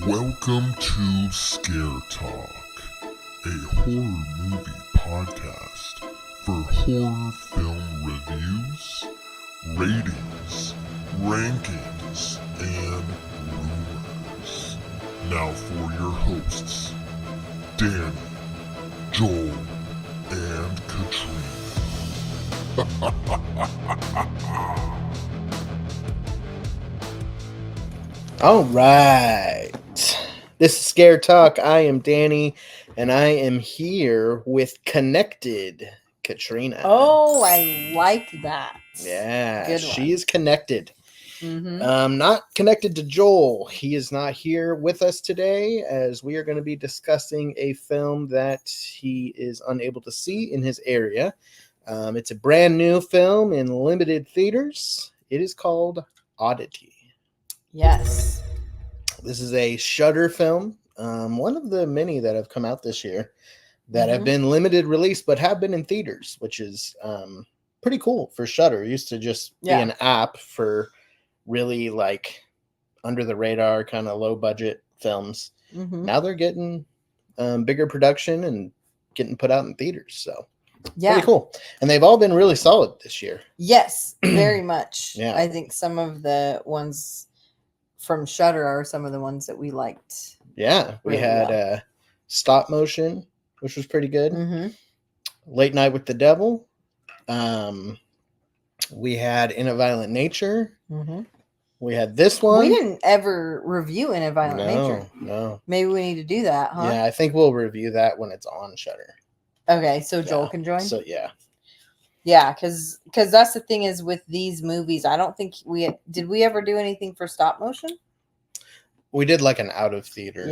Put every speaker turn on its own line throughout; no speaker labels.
Welcome to Scare Talk, a horror movie podcast for horror film reviews, ratings, rankings, and rumors. Now for your hosts, Danny, Joel, and Katrina.
All right. This is Scare Talk. I am Danny, and I am here with Connected Katrina.
Oh, I like that.
Yeah,
Good
she
one.
is connected.
Mm-hmm.
Not connected to Joel. He is not here with us today, as we are going to be discussing a film that he is unable to see in his area. It's a brand new film in limited theaters. It is called Oddity.
Yes.
This is a Shudder film, one of the many that have come out this year that have been limited release but have been in theaters, which is pretty cool for Shudder. It used to just be an app for really like under the radar kind of low budget films. Now they're getting bigger production and getting put out in theaters, so pretty cool. And they've all been really solid this year.
Yes, very much.
Yeah.
I think some of the ones from Shudder are some of the ones that we liked.
Yeah, we
really
had
well.
Stop Motion, which was pretty good. Late Night with the Devil. We had In a Violent Nature. We had this one.
We didn't ever review In a Violent Nature.
No.
Maybe we need to do that, huh?
Yeah, I think we'll review that when it's on Shudder.
Okay, so Joel can join?
So, yeah.
Yeah, because that's the thing is with these movies, I don't think did we ever do anything for stop motion?
We did like an out of theater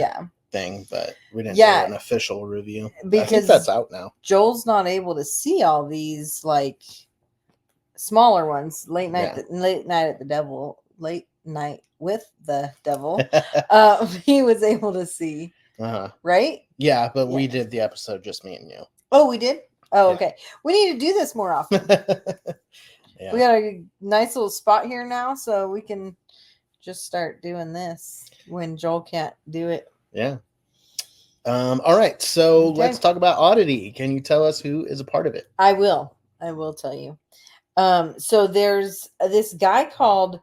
thing, but we didn't do an official review.
Because
I think that's out now.
Joel's not able to see all these like smaller ones. Late night at the devil, Late Night with the Devil. He was able to see. Right?
Yeah, but we did the episode just me and you.
Oh, we did? Oh, okay. We need to do this more often. We got a nice little spot here now, so we can just start doing this when Joel can't do it.
Yeah. All right. So let's talk about Oddity. Can you tell us who is a part of it?
I will tell you. So there's this guy called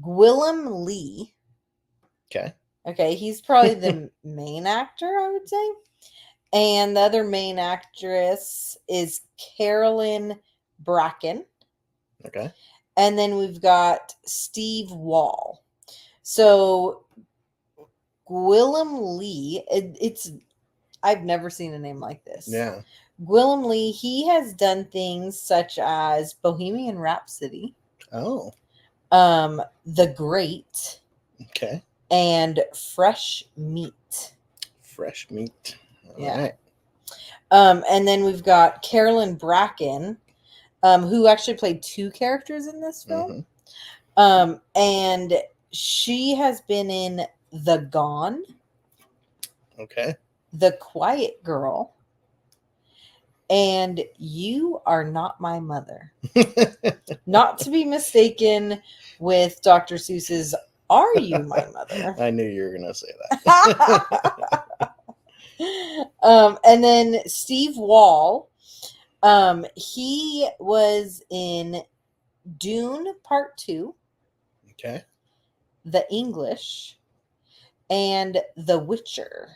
Gwillem Lee. Okay. He's probably the main actor, I would say. And the other main actress is Carolyn Bracken.
Okay.
And then we've got Steve Wall. So Gwillem Lee, I've never seen a name like this.
Yeah.
Gwillem Lee, he has done things such as Bohemian Rhapsody.
Oh.
The Great.
Okay.
And Fresh Meat.
Fresh Meat. All
right.
right.
And then we've got Carolyn Bracken, who actually played two characters in this film. And she has been in The Gone.
Okay.
The Quiet Girl. And You Are Not My Mother. Not to be mistaken with Dr. Seuss's Are You My Mother?
I knew you were going to say that.
And then Steve Wall, he was in Dune Part 2.
Okay.
The English, and The Witcher.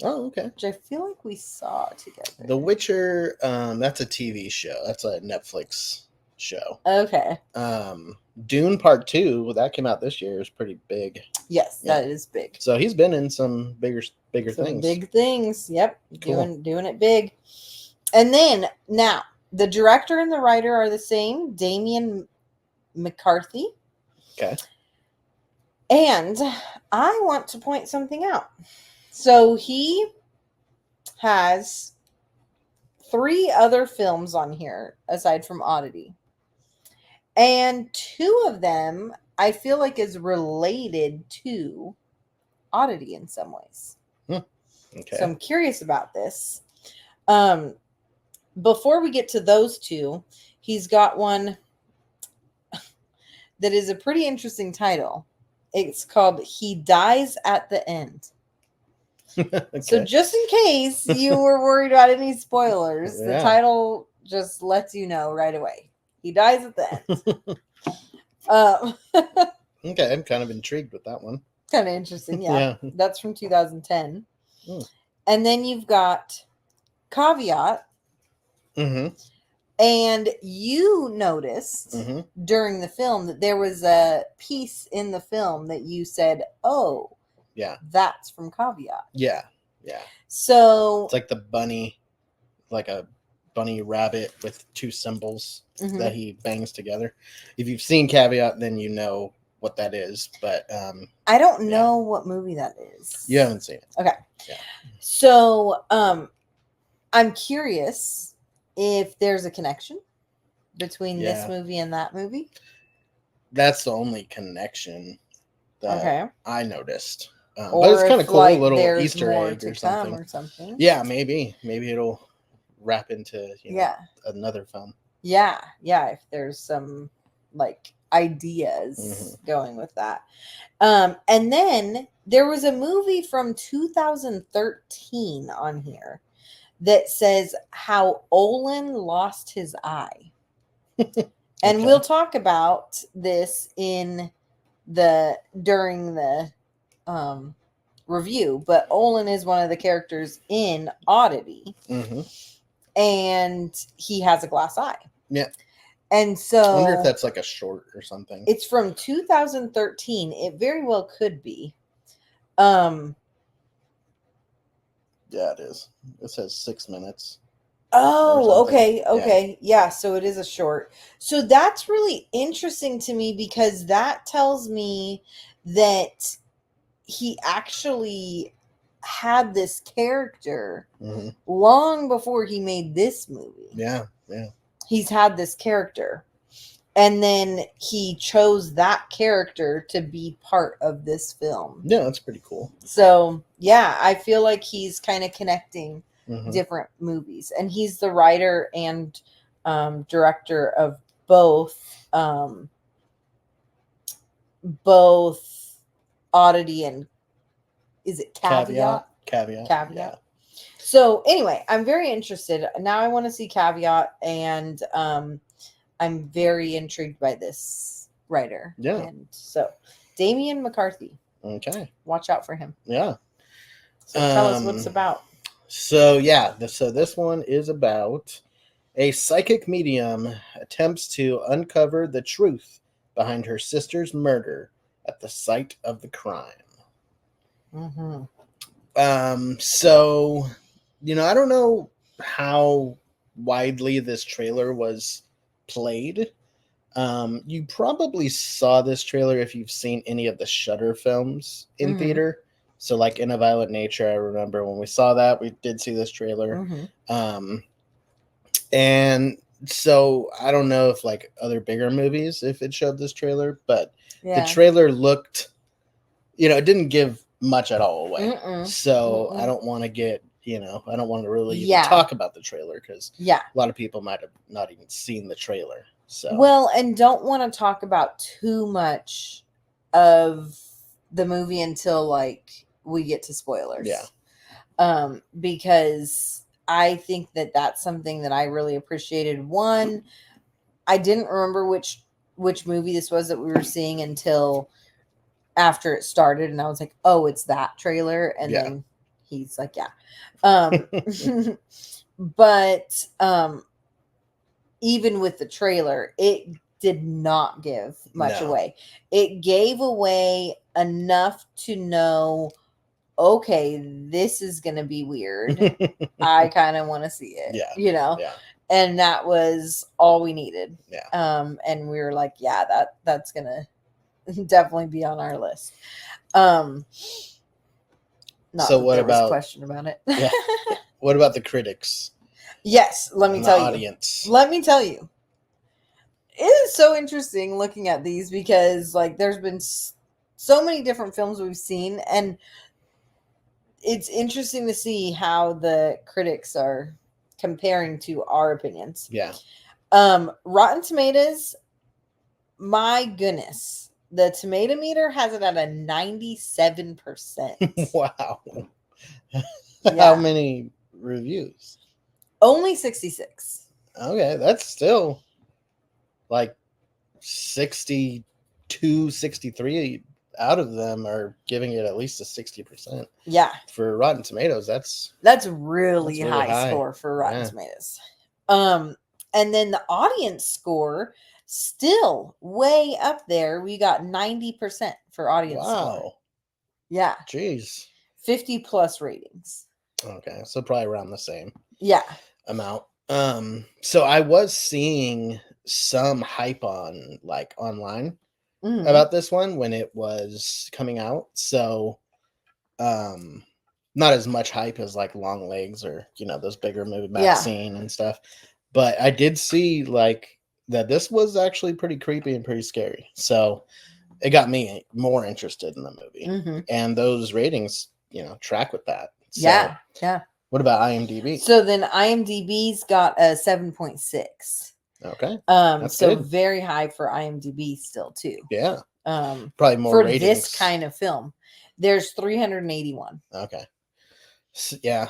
Oh, okay.
Which I feel like we saw together.
The Witcher, that's a TV show. That's a Netflix show.
Okay.
Dune Part 2, well, that came out this year, is pretty big.
Yes, that is big.
So he's been in some bigger things.
Big things. Yep.
Cool.
Doing it big. And then now the director and the writer are the same, Damien McCarthy.
Okay.
And I want to point something out. So he has 3 other films on here aside from Oddity. And 2 of them I feel like is related to Oddity in some ways.
Okay.
So I'm curious about this. Before we get to those 2, he's got one that is a pretty interesting title. It's called He Dies at the End.
Okay.
So just in case you were worried about any spoilers, the
Yeah.
title just lets you know right away. He dies at the end. Um,
Okay, I'm kind of intrigued with that one.
kind of interesting. Yeah.
Yeah.
That's from 2010.
Mm.
And then you've got Caveat.
Mm-hmm.
And you noticed
Mm-hmm.
during the film that there was a piece in the film that you said, oh,
Yeah.
that's from Caveat.
Yeah. Yeah.
So
It's like the bunny, like a bunny rabbit with two symbols that he bangs together. If you've seen Caveat, then you know what that is. But
I don't know what movie that is.
you haven't seen it.
Okay.
Yeah.
So I'm curious if there's a connection between this movie and that movie.
That's the only connection that I noticed. But it's kind of cool,
like,
little
there's
Easter
more
egg
to
or
come
something. Yeah, maybe it'll wrap into another film.
Yeah, if there's some like ideas going with that. And then there was a movie from 2013 on here that says how Olin lost his eye. And we'll talk about this during the review, but Olin is one of the characters in Oddity. And he has a glass eye. Yeah. And so
I wonder if that's like a short or something.
It's from 2013. It very well could be.
Yeah, it is. It says 6 minutes.
Oh, okay. Yeah, so it is a short. So that's really interesting to me because that tells me that he actually had this character long before he made this movie.
Yeah.
He's had this character. And then he chose that character to be part of this film.
Yeah, that's pretty cool.
So, yeah, I feel like he's kind of connecting different movies. And he's the writer and director of both Oddity and, is it Caveat?
Caveat.
Yeah. So, anyway, I'm very interested. Now I want to see Caveat, and I'm very intrigued by this writer.
Yeah.
And so, Damian McCarthy.
Okay.
Watch out for him.
Yeah.
So tell us what it's about.
So this one is about a psychic medium attempts to uncover the truth behind her sister's murder at the site of the crime. So, I don't know how widely this trailer was played. You probably saw this trailer if you've seen any of the Shudder films in theater. So like In a Violent Nature, I remember when we saw that, we did see this trailer. And so I don't know if like other bigger movies, if it showed this trailer, but the trailer looked, it didn't give much at all away. So I don't want to get, I don't want to really even talk about the trailer because a lot of people might have not even seen the trailer. So
well, and don't want to talk about too much of the movie until like we get to spoilers. Yeah. Because I think that that's something that I really appreciated. One, I didn't remember which movie this was that we were seeing until after it started, and I was like, oh, it's that trailer. And then he's like, but even with the trailer, it did not give much away. It gave away enough to know, okay, this is going to be weird. I kind of want to see it, Yeah. And that was all we needed. Yeah. And we were like, that's going to definitely be on our list. Not
so what about
question about it?
What about the critics?
Yes, let me tell you.
Audience.
Let me tell you. It is so interesting looking at these because like there's been so many different films we've seen, and it's interesting to see how the critics are comparing to our opinions.
Yeah.
Rotten Tomatoes, my goodness. The tomato meter has it at a 97%.
Wow. How
Yeah.
many reviews?
Only 66.
Okay, that's still like 62, 63 out of them are giving it at least a 60%.
Yeah.
For Rotten Tomatoes, that's
Really
really
high
high.
score for Rotten
Yeah.
Tomatoes. And then the audience score still way up there. We got 90% for audience score.
wow.
Yeah.
Jeez.
50 plus ratings.
Okay, so probably around the same
Yeah.
amount. So I was seeing some hype on like online
Mhm.
about this one when it was coming out. So not as much hype as like Long Legs or those bigger movie
Yeah.
Maxine and stuff. But I did see like that this was actually pretty creepy and pretty scary. So it got me more interested in the movie.
Mhm.
And those ratings, track with that. So,
Yeah. Yeah.
what about IMDb?
So then IMDb's got a 7.6.
Okay. That's
So
good.
very high for IMDb still too.
Yeah.
For
Probably more ratings.
this kind of film. There's 381.
Okay. So, yeah,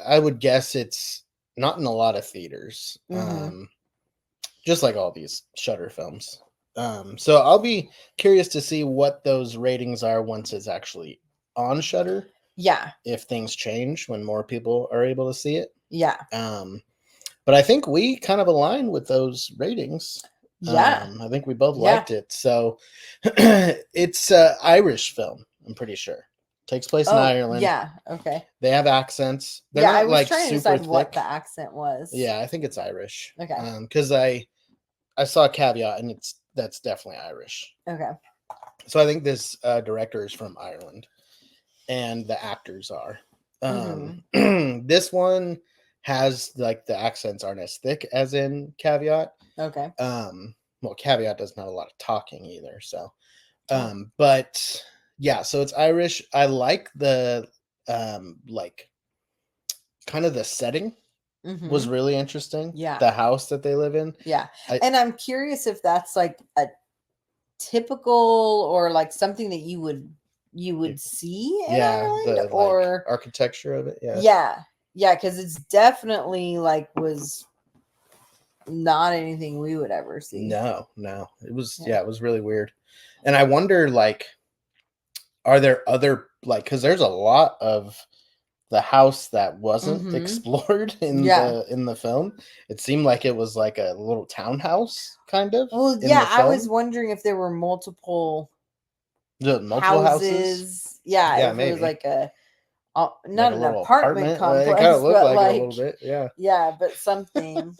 I would guess it's not in a lot of theaters.
Mhm.
Just like all these Shudder films. So I'll be curious to see what those ratings are once it's actually on Shudder.
Yeah.
If things change when more people are able to see it.
Yeah.
But I think we kind of align with those ratings.
Yeah.
I think we both
Yeah.
liked it. So it's an Irish film, I'm pretty sure. Takes place in Ireland.
Yeah. Okay.
They have accents. They're
Yeah,
not
I was
like
trying to
super
decide
thick.
what the accent was.
Yeah, I think it's Irish.
Okay.
Because I saw a caveat and that's definitely Irish.
Okay.
So I think this director is from Ireland, and the actors are. This one has like the accents aren't as thick as in Caveat.
Okay.
Well, Caveat doesn't have a lot of talking either. So, but yeah, so it's Irish. I like the like kind of the setting was really interesting.
Yeah.
The house that they live in.
Yeah. And I'm curious if that's like a typical or like something that you would see in Ireland,
the
or
like, architecture of it.
Yeah, because it's definitely like was not anything we would ever see.
No, it was it was really weird. And I wonder, like, are there other like, because there's a lot of the house that wasn't explored in the film. It seemed like it was like a little townhouse kind of.
Well, yeah, I was wondering if there were multiple
houses.
Yeah, if
maybe.
it was like a
like
not
a
an
little
apartment complex.
It kind of looked
but
like it a little bit. Yeah.
Yeah, but something.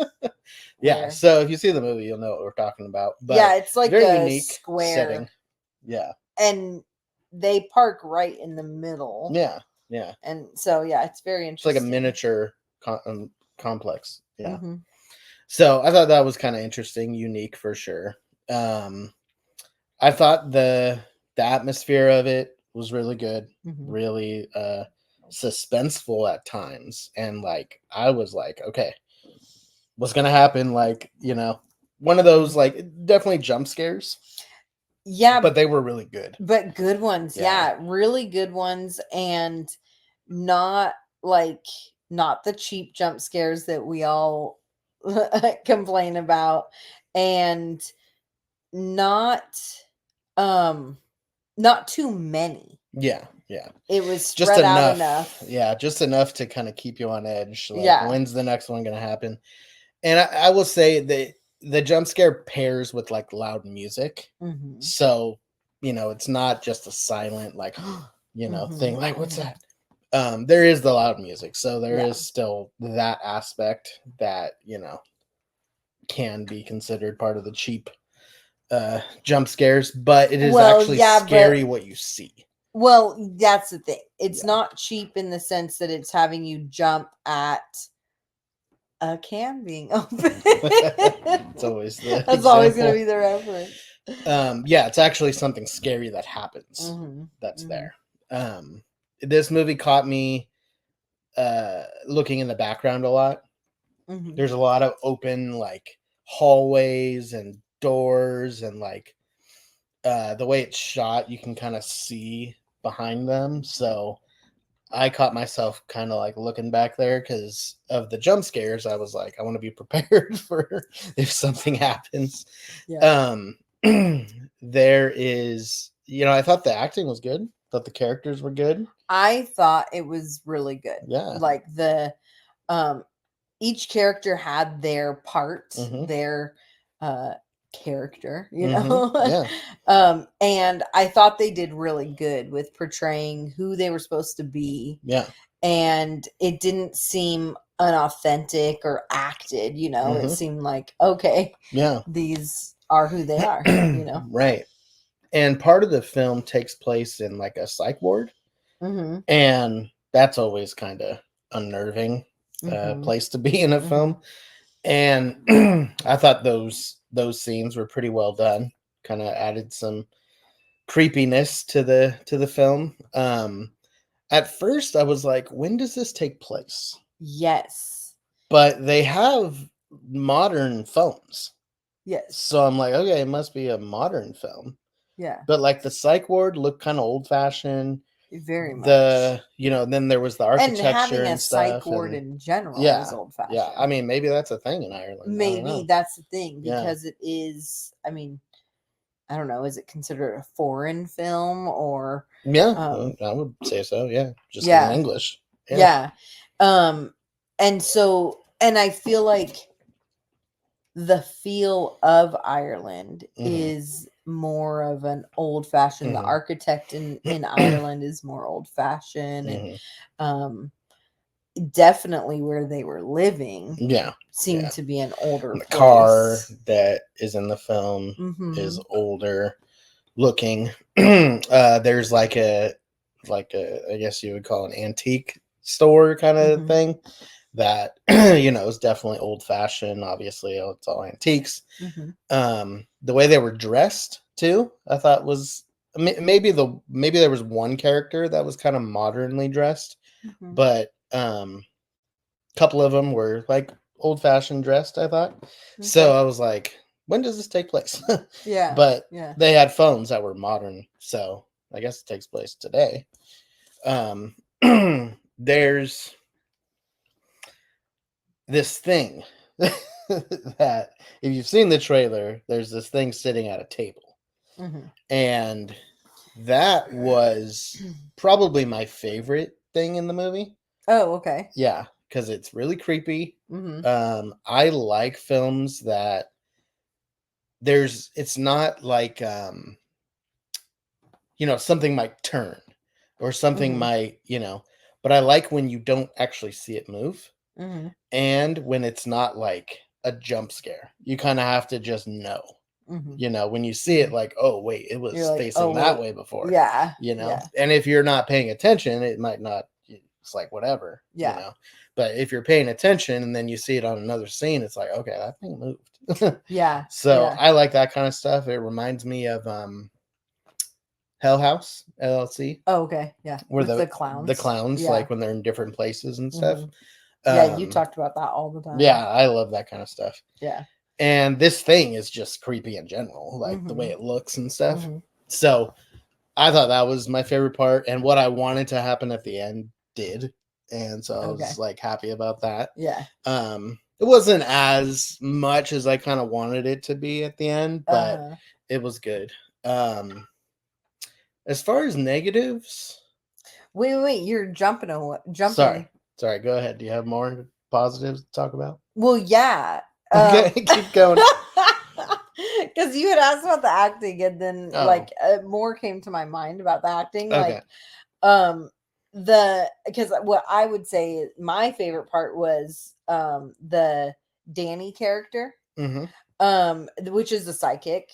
Yeah. So if you see the movie, you'll know what we're talking about. But
yeah, it's like
very
a
unique
square
setting. Yeah.
And they park right in the middle.
Yeah.
And so it's very interesting.
It's like a miniature complex. Yeah.
Mm-hmm.
So I thought that was kind of interesting, unique for sure. I thought the atmosphere of it was really good, really suspenseful at times, and like I was like, okay, what's gonna happen? Like, one of those like definitely jump scares.
Yeah,
but they were really good.
But good ones, really good ones, and not the cheap jump scares that we all complain about, and not too many.
Yeah.
It was spread just out enough.
Yeah, just enough to kind of keep you on edge. Like, when's the next one gonna happen? And I will say the jump scare pairs with like loud music, so it's not just a silent like thing like what's that. There is the loud music, so there is still that aspect that can be considered part of the cheap jump scares, but it is actually scary what you see.
Well, that's the thing. It's not cheap in the sense that it's having you jump at a can being open.
It's always
that's always going to be the reference.
It's actually something scary that happens. That's there. This movie caught me looking in the background a lot. There's a lot of open like hallways and doors and like the way it's shot, you can kind of see behind them. So I caught myself kind of like looking back there because of the jump scares. I was like, I want to be prepared for if something happens.
Yeah.
There is, I thought the acting was good. Thought the characters were good.
I thought it was really good.
Yeah.
Like each character had their part, their character,
Yeah.
and I thought they did really good with portraying who they were supposed to be.
Yeah.
And it didn't seem unauthentic or acted, it seemed like, okay,
yeah,
these are who they are,
Right. And part of the film takes place in like a psych ward. And that's always kind of unnerving place to be in a film. And I thought those scenes were pretty well done. Kind of added some creepiness to the film. At first I was like, when does this take place?
Yes.
But they have modern phones.
Yes.
So I'm like, okay, it must be a modern film.
Yeah.
But like the psych ward looked kind of old fashioned.
Very much.
Then there was the architecture
and having a
stuff,
psych ward in general
yeah,
is old fashioned.
Yeah, I mean, maybe that's a thing in Ireland.
Maybe that's the thing, because it is. I mean, I don't know. Is it considered a foreign film or?
Yeah, I would say so. Yeah, just in English.
Yeah. And so, and I feel like the feel of Ireland is more of an old fashioned. The architect in Ireland is more old fashioned, and definitely where they were living seemed to be an older
the
place.
Car that is in the film is older looking. There's like a I guess you would call an antique store kind of thing that is definitely old fashioned. Obviously it's all antiques. The way they were dressed too, I thought was maybe there was one character that was kind of modernly dressed, but a couple of them were like old fashioned dressed, I thought. So I was like, when does this take place? But they had phones that were modern, so I guess it takes place today. There's this thing that if you've seen the trailer, there's this thing sitting at a table, and that was probably my favorite thing in the movie.
Oh, okay.
Yeah, because it's really creepy. I like films that it's not like something might turn or something might, but I like when you don't actually see it move. And when it's not like a jump scare, you kind of have to just know, when you see it, like, oh wait, it was facing that way before.
Yeah.
And if you're not paying attention, it might not, it's like whatever, but if you're paying attention and then you see it on another scene, it's like, okay, that thing moved. So I like that kind of stuff. It reminds me of Hell House LLC.
Oh, okay. Yeah.
Where
the
clowns, like when they're in different places and stuff.
Yeah, you talked about that all the time.
Yeah, I love that kind of stuff.
Yeah.
And this thing is just creepy in general, like the way it looks and stuff. So I thought that was my favorite part, and what I wanted to happen at the end did. And so I was like happy about that.
Yeah.
It wasn't as much as I kind of wanted it to be at the end, but it was good. As far as negatives,
wait, you're jumping.
Sorry, go ahead. Do you have more positives to talk about?
Well, yeah.
Okay, keep going.
Because you had asked about the acting, and then more came to my mind about the acting.
Okay.
Because what I would say my favorite part was the Danny character, which is the psychic.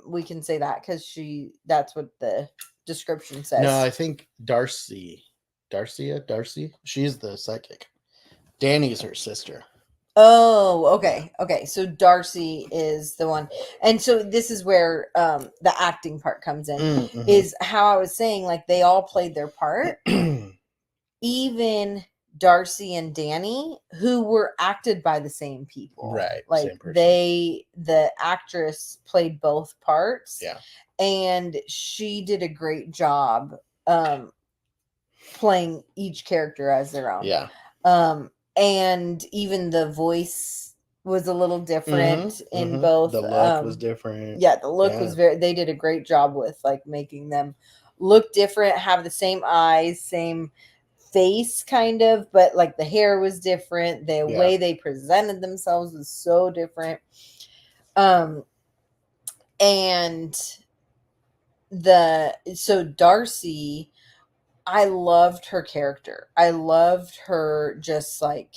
We can say that because that's what the description says.
No, I think Darcy. She's the psychic. Danny's her sister.
Oh, okay. Okay. So Darcy is the one. And so this is where the acting part comes in, is how I was saying, like, they all played their part. Even Darcy and Danny, who were acted by the same people.
Right.
Like
Same person.
the actress played both parts.
Yeah.
And she did a great job playing each character as their own.
Yeah.
And even the voice was a little different in both.
The look was different.
Yeah, the look was they did a great job with like making them look different, have the same eyes, same face kind of, but like the hair was different. The way they presented themselves was so different. And so Darcy, I loved her character. I loved her just like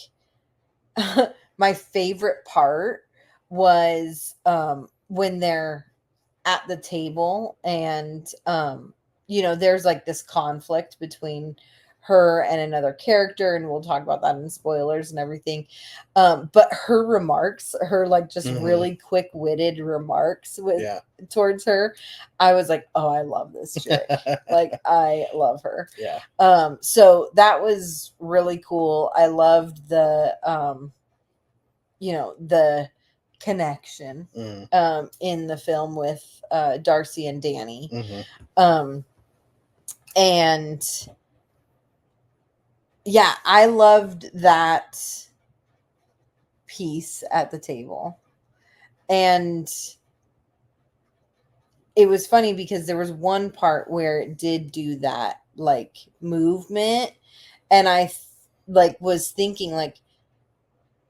my favorite part was when they're at the table and there's like this conflict between her and another character, and we'll talk about that in spoilers and everything, but her remarks, her like just really quick-witted remarks towards her, I was like, oh, I love this chick. Like I love her. So that was really cool. I loved the the connection in the film with Darcy and Danny. And yeah, I loved that piece at the table. And it was funny because there was one part where it did do that like movement, and I like was thinking like,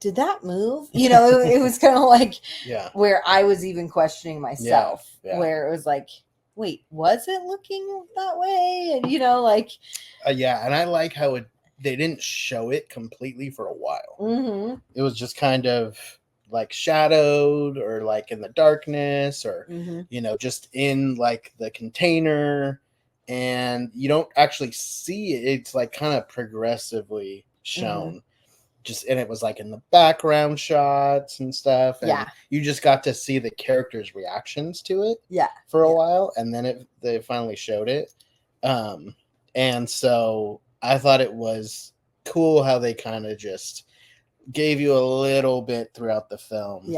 did that move? It was kind of like where I was even questioning myself, where it was like, wait, was it looking that way? And like
and I like how they didn't show it completely for a while. It was just kind of like shadowed or like in the darkness or just in like the container, and you don't actually see it. It's like kind of progressively shown. And it was like in the background shots and stuff, and you just got to see the characters' reactions to it for a while, and then they finally showed it. And so I thought it was cool how they kind of just gave you a little bit throughout the film.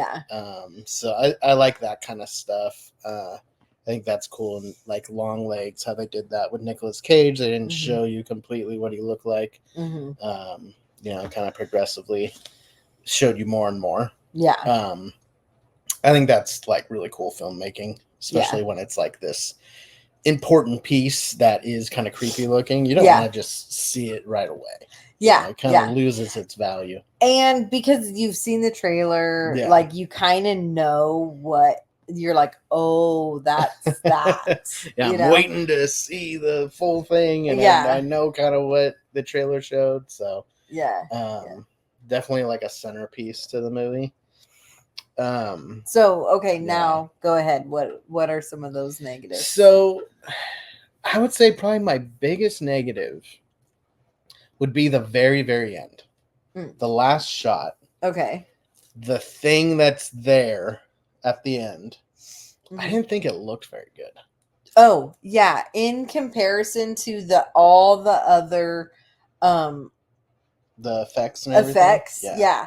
So I like that kind of stuff. I think that's cool. And like Long Legs, how they did that with Nicolas Cage, they didn't show you completely what he looked like. Kind of progressively showed you more and more. I think that's like really cool filmmaking, especially when it's like this important piece that is kind of creepy looking. You don't want to just see it right away. It kind of loses its value.
And because you've seen the trailer, like you kind of know what you're like, oh, that's that.
I'm waiting to see the full thing, and I know kind of what the trailer showed. So definitely like a centerpiece to the movie.
So okay, now go ahead. What are some of those negatives?
So I would say probably my biggest negative would be the very, very end. The last shot.
Okay.
The thing that's there at the end. I didn't think it looked very good.
Oh, yeah. In comparison to all the other
the effects and everything.
Yeah.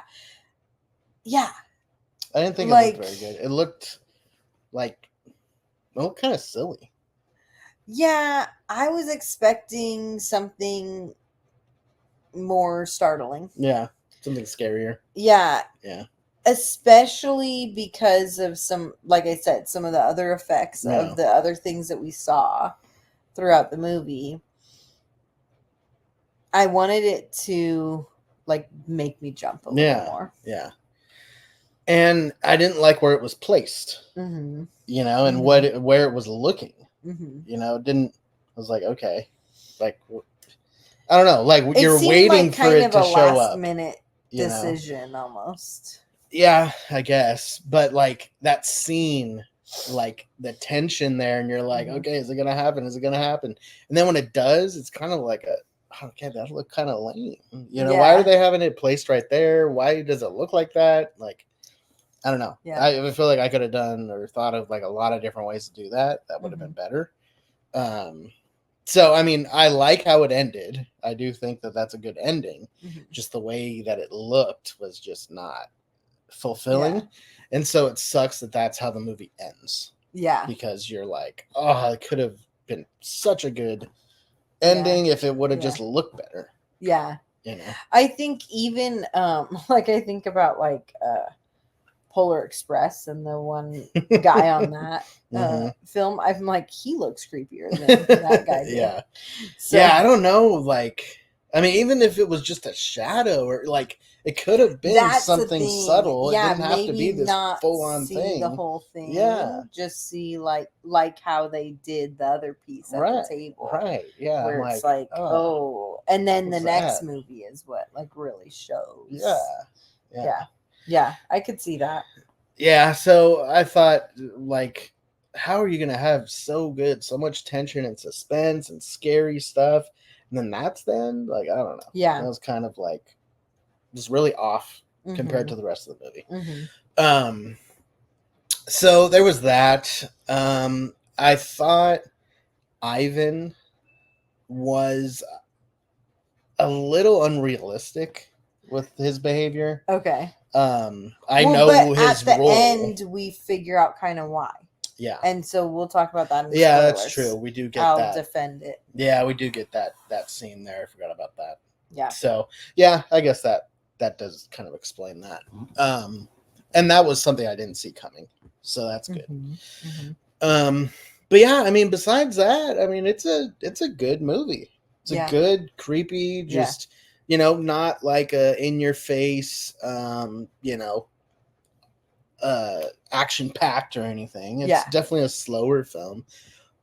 I didn't think it looked very good. It looked like kind of silly.
Yeah, I was expecting something more startling.
Yeah, something scarier.
Yeah. Especially because of some, like I said, some of the other effects of the other things that we saw throughout the movie. I wanted it to like make me jump a little more.
Yeah. And I didn't like where it was placed. And where it was looking. I was like, okay. Like, I don't know. Like, you're waiting for it to show up.
Minute decision almost.
Yeah, I guess. But like that scene, like the tension there, and you're like, okay, is it gonna happen? Is it gonna happen? And then when it does, it's kind of like okay, that looked kind of lame. Why are they having it placed right there? Why does it look like that? Like, I don't know. I feel like I could have done or thought of like a lot of different ways to do that. That would have been better. So I mean, I like how it ended. I do think that that's a good ending.
Mhm.
Just the way that it looked was just not fulfilling,
Yeah.
and so it sucks that that's how the movie ends,
Yeah.
because you're like, oh, it could have been such a good
Yeah.
ending if it would have
Yeah.
just looked better.
Yeah.
You know.
I think even like I think about like Polar Express and the one guy on that
Mhm.
film. I'm like, he looks creepier than that guy did.
Yeah.
So,
Yeah, I don't know. Like, I mean, even if it was just a shadow, or like, it could have been
that's the
something
thing.
subtle.
Yeah,
It didn't have to be
maybe
this
not
full-on
see
thing.
the whole thing.
Yeah.
Just see like how they did the other piece at
Right.
the table.
Right. Yeah.
Where
I'm
it's like, oh, and then the
what's
next
that?
movie is what like really shows.
Yeah.
Yeah. Yeah, I could see that.
Yeah. So I thought, like, how are you gonna have so much tension and suspense and scary stuff, and then that's then like, I don't know.
Yeah.
That was kind of like just really off compared
Mhm.
to the rest of the movie.
Mhm.
So there was that. I thought Ivan was a little unrealistic with his behavior.
Okay.
I
Well,
know
but
his
at the
role.
end we figure out kind of why.
Yeah.
And so we'll talk about that in the
Yeah,
spoilers.
that's true. We do get
I'll
that.
defend it.
Yeah, we do get that scene there. I forgot about that.
Yeah.
So yeah, I guess that does kind of explain that. And that was something I didn't see coming. So that's good.
Mhm. Mhm.
But yeah, I mean, besides that, I mean, it's a good movie. It's
Yeah.
a good, creepy, just not like a in your face, action packed or anything. It's
Yeah.
definitely a slower film,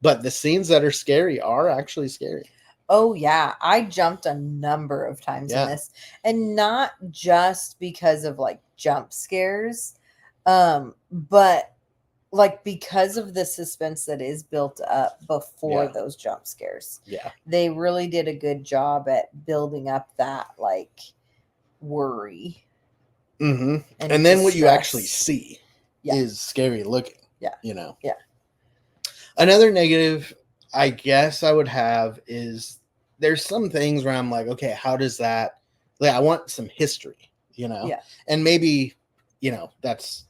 but the scenes that are scary are actually scary.
Oh yeah, I jumped a number of times in this, and not just because of like jump scares, but like because of the suspense that is built up before
Yeah.
those jump scares.
Yeah.
They really did a good job at building up that like worry.
Mm-hmm. And then what you
distress.
actually see
Yeah.
is scary looking.
Yeah. Yeah.
Another negative, I guess I would have, is there's some things where I'm like, okay, how does that, like, I want some history,
Yeah.
and maybe, that's,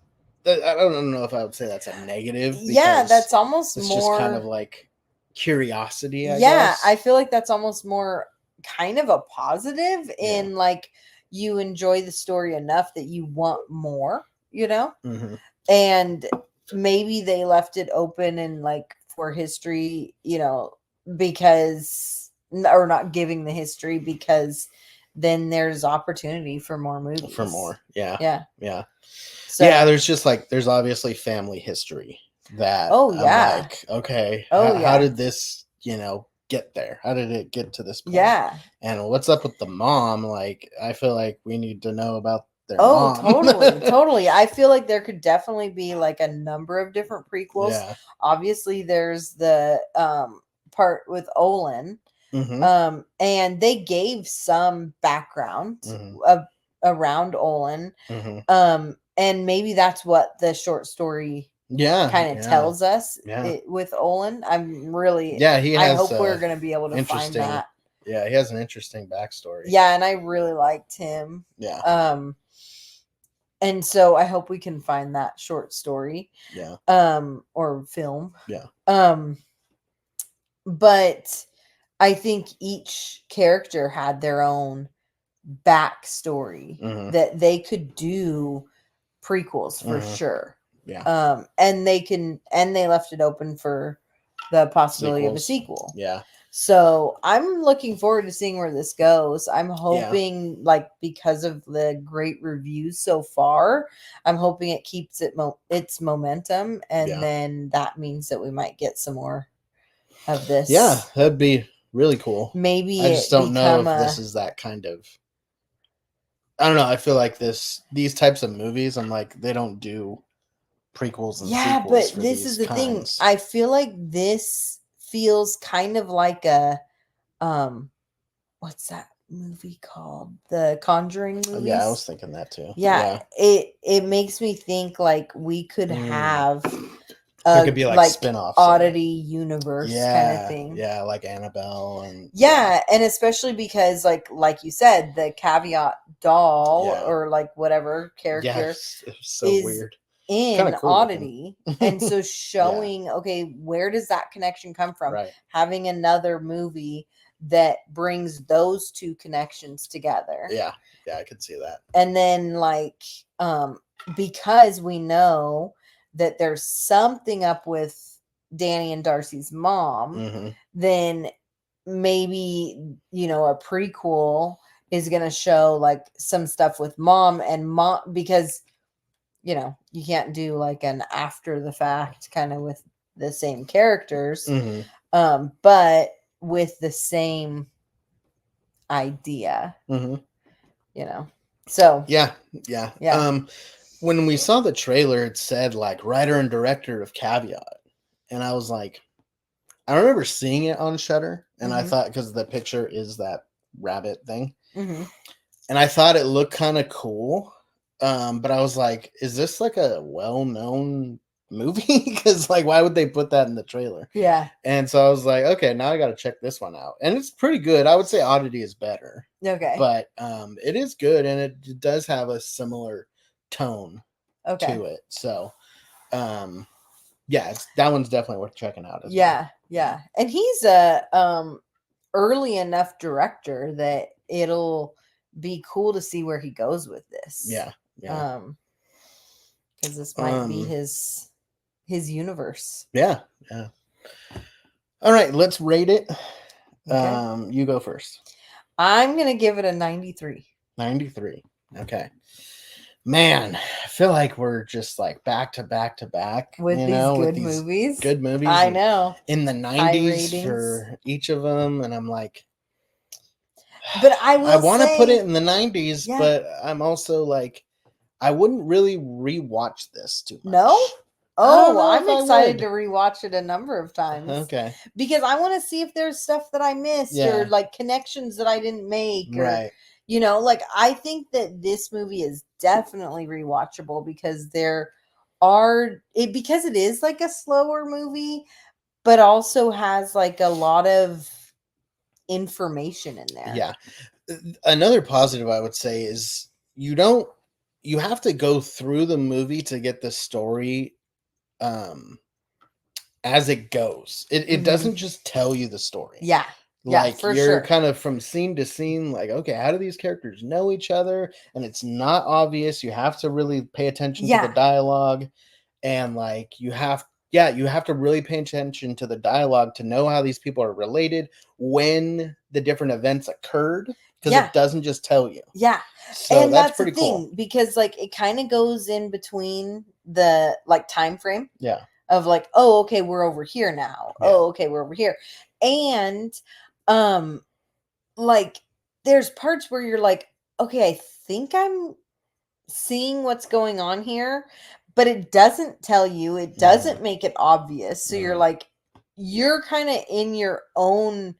I don't know if I would say that's a negative.
Yeah, that's almost
it's
more
just kind of like curiosity, I
yeah,
guess.
I feel like that's almost more kind of a positive in like you enjoy the story enough that you want more,
Mm-hmm.
and maybe they left it open and like for history, because or not giving the history because then there's opportunity for more movies.
For more. Yeah.
Yeah.
Yeah.
So,
yeah, there's obviously family history that
Oh,
I'm
yeah.
like, okay,
Oh,
how
yeah.
did this, get there? How did it get to this point?
Yeah.
And what's up with the mom? Like, I feel like we need to know about their
Oh,
mom.
totally. I feel like there could definitely be like a number of different prequels.
Yeah.
Obviously, there's the part with Olin.
Mm-hmm.
And they gave some background
Mm-hmm.
around Olin.
Mm-hmm.
And maybe that's what the short story kind of tells us with Olin. I'm really
he has,
I hope we're gonna be able to find that.
Yeah, he has an interesting backstory.
Yeah, and I really liked him.
Yeah.
And so I hope we can find that short story.
Yeah.
Or film.
Yeah.
But I think each character had their own backstory that they could do prequels for sure.
Yeah.
And they left it open for the possibility of a sequel.
Yeah.
So I'm looking forward to seeing where this goes. I'm hoping, like, because of the great reviews so far, I'm hoping it keeps its momentum, and then that means that we might get some more of this.
Yeah, that'd be really cool.
Maybe
I just don't know if this is that kind of. I don't know. I feel like these types of movies, I'm like, they don't do prequels and sequels.
But this is the thing. I feel like this feels kind of like a what's that movie called? The Conjuring movies?
Yeah, I was thinking that too.
Yeah. It makes me think like we could have
It could be like spin-offs.
Oddity universe kind of thing.
Yeah, like Annabelle and
yeah, and especially because like you said, the caveat doll or like whatever character
so
is
weird.
in
Cool
Oddity. And so showing, okay, where does that connection come from?
Right.
Having another movie that brings those two connections together.
Yeah, I could see that.
And then like because we know that there's something up with Danny and Darcy's mom, then maybe, you know, a prequel is going to show like some stuff with mom because, you know, you can't do like an after the fact kind of with the same characters, but with the same idea, you know. So
yeah. When we saw the trailer, it said like writer and director of Caveat, and I was like, I remember seeing it on Shudder, and I thought, because the picture is that rabbit thing, and I thought it looked kind of cool, but I was like, is this like a well-known movie? Because like, why would they put that in the trailer?
Yeah.
And so I was like, okay, now I got to check this one out, and it's pretty good. I would say Oddity is better.
Okay.
But it is good, and it does have a similar tone to it. So, yeah, that one's definitely worth checking out.
Yeah. And he's a early enough director that it'll be cool to see where he goes with this.
Yeah.
Because this might be his universe.
Yeah. All right, let's rate it.
Okay.
You go first.
I'm gonna give it a 93.
93. Okay. Man, I feel like we're just like back to back
with these movies.
Good movies.
I know.
In the 90s for each of them, and I'm like,
but I
want to put it in the 90s, but I'm also like, I wouldn't really rewatch this too much.
No? Oh, I'm excited to rewatch it a number of times.
Okay.
Because I want to see if there's stuff that I missed or like connections that I didn't make. Or, you know, like I think that this movie is definitely rewatchable because because it is like a slower movie, but also has like a lot of information in there.
Yeah. Another positive I would say is you have to go through the movie to get the story as it goes. It doesn't just tell you the story.
Yeah.
Like
for
you're
sure.
kind of from scene to scene, like, okay, how do these characters know each other? And it's not obvious. You have to really pay attention to the dialogue. And like you have to really pay attention to the dialogue to know how these people are related when the different events occurred. Because it doesn't just tell you.
Yeah.
So
and that's
pretty
the thing,
cool.
Because like it kind of goes in between the like time frame.
Yeah.
Of like, oh, okay, we're over here now. Yeah. Oh, okay, we're over here. And like there's parts where you're like, okay, I think I'm seeing what's going on here, but it doesn't tell you, it doesn't make it obvious. So you're like, you're kind of in your own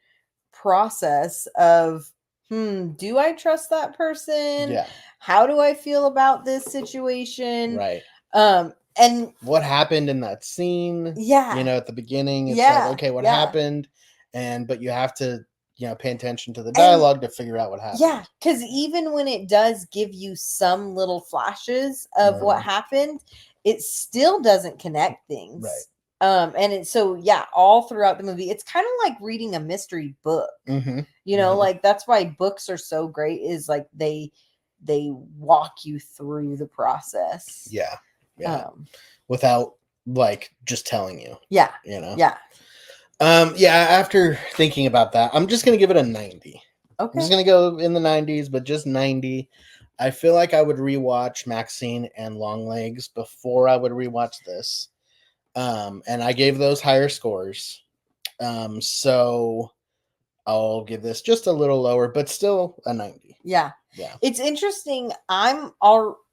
process of do I trust that person?
Yeah.
How do I feel about this situation?
Right.
And
what happened in that scene?
Yeah.
You know, at the beginning, it's like, okay, what happened? But you have to, pay attention to the dialogue to figure out what happened.
Yeah, because even when it does give you some little flashes of what happened, it still doesn't connect things.
Right.
And it's all throughout the movie, it's kind of like reading a mystery book. You know, like that's why books are so great, is like they walk you through the process.
Yeah. Without like just telling you.
Yeah.
You know.
Yeah.
After thinking about that, I'm just gonna give it a 90.
Okay.
I'm just gonna go in the 90s, but just 90. I feel like I would rewatch Maxine and Longlegs before I would rewatch this. And I gave those higher scores. So I'll give this just a little lower, but still a 90.
Yeah.
Yeah.
It's interesting. I'm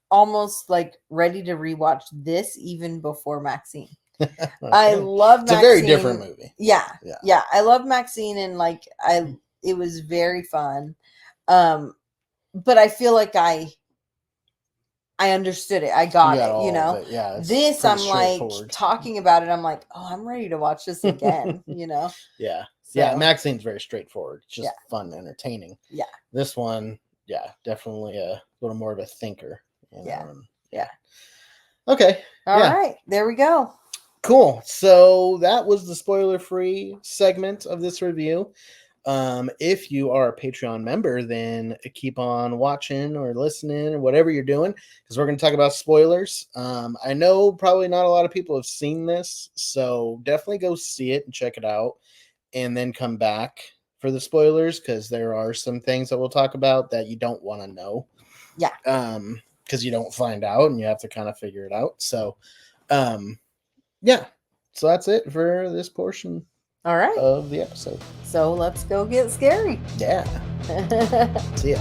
almost like ready to rewatch this even before Maxine. Okay. I love Maxine.
It's a very different movie.
Yeah. I love Maxine, and like it was very fun. But I feel like I I understood it. I got it.
all
You
of
know,
it. Yeah, it's
this
pretty
I'm like
straightforward.
talking about it. I'm like, oh, I'm ready to watch this again. You know.
Yeah.
So,
Yeah, Maxine's very straightforward. It's just
Yeah.
fun, entertaining.
Yeah.
This one, yeah, definitely a little more of a thinker. You know?
Yeah.
And-
Yeah.
Okay.
All
yeah.
right. There we go.
Cool. So that was the spoiler-free segment of this review. If you are a Patreon member, then keep on watching or listening or whatever you're doing, because we're going to talk about spoilers. I know probably not a lot of people have seen this, so definitely go see it and check it out, and then come back for the spoilers, because there are some things that we'll talk about that you don't want to know.
Yeah.
Because you don't find out and you have to kind of figure it out. So, yeah. So that's it for this portion
All right.
of the episode.
So let's go get scary.
Yeah. See ya.